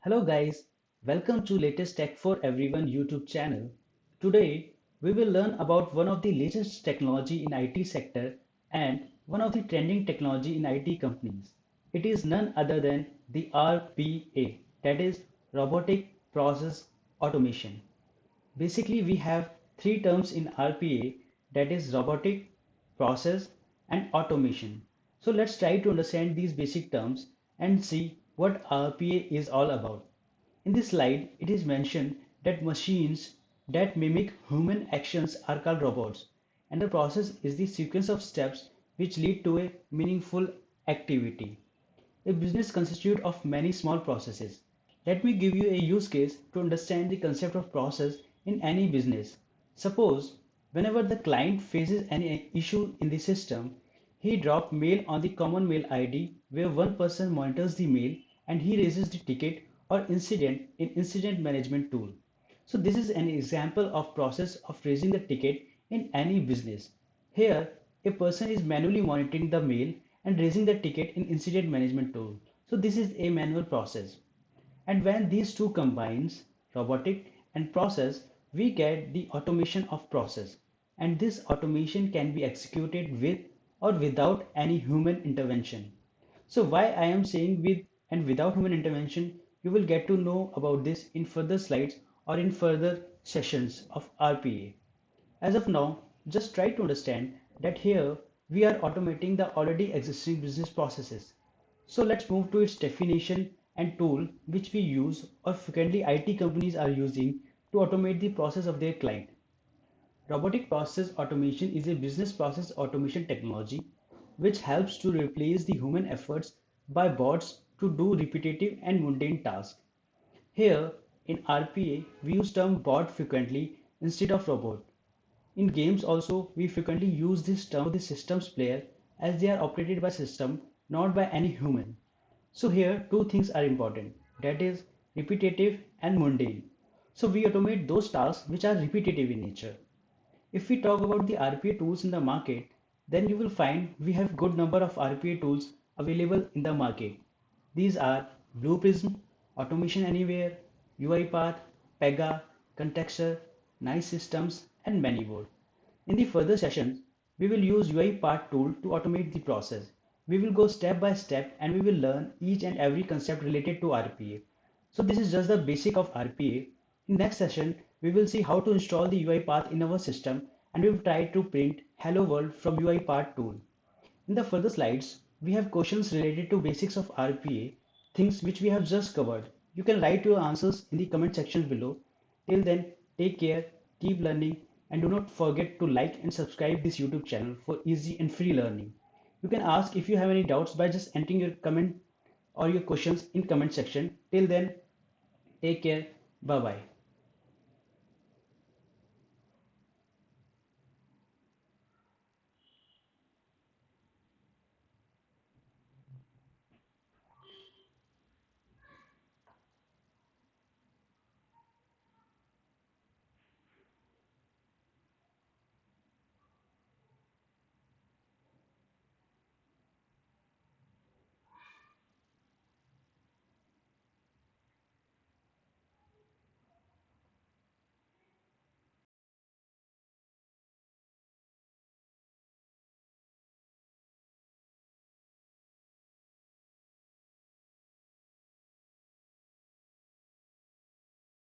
Hello guys, welcome to Latest Tech for Everyone YouTube channel. Today we will learn about one of the latest technology in IT sector and one of the trending technology in IT companies. It is none other than the RPA, that is Robotic Process Automation. Basically, we have three terms in RPA, that is robotic, process, and automation. So let's try to understand these basic terms and see what RPA is all about. In this slide, it is mentioned that machines that mimic human actions are called robots, and the process is the sequence of steps which lead to a meaningful activity. A business constitutes of many small processes. Let me give you a use case to understand the concept of process in any business. Suppose whenever the client faces any issue in the system, he drops mail on the common mail ID where one person monitors the mail and he raises the ticket or incident in incident management tool. So this is an example of process of raising the ticket in any business. Here, a person is manually monitoring the mail and raising the ticket in incident management tool. So this is a manual process. And when these two combines, robotic and process, we get the automation of process. And this automation can be executed with or without any human intervention. So why I am saying with and without human intervention, you will get to know about this in further slides or in further sessions of RPA. As of now, just try to understand that here we are automating the already existing business processes. So let's move to its definition and tool which we use or frequently IT companies are using to automate the process of their client. Robotic process automation is a business process automation technology which helps to replace the human efforts by bots to do repetitive and mundane tasks. Here in RPA, we use term bot frequently instead of robot. In games also, we frequently use this term for the systems player as they are operated by system, not by any human. So here two things are important, that is repetitive and mundane. So we automate those tasks which are repetitive in nature. If we talk about the RPA tools in the market, then you will find we have good number of RPA tools available in the market. These are Blue Prism, Automation Anywhere, UiPath, Pega, Contexture, Nice Systems, and many more. In the further sessions, we will use UiPath tool to automate the process. We will go step by step and we will learn each and every concept related to RPA. So this is just the basic of RPA. In next session, we will see how to install the UiPath in our system and we will try to print Hello World from UiPath tool. In the further slides, we have questions related to basics of RPA, things which we have just covered. You can write your answers in the comment section below. Till then, take care, keep learning, and do not forget to like and subscribe this YouTube channel for easy and free learning. You can ask if you have any doubts by just entering your comment or your questions in comment section. Till then, take care, bye bye.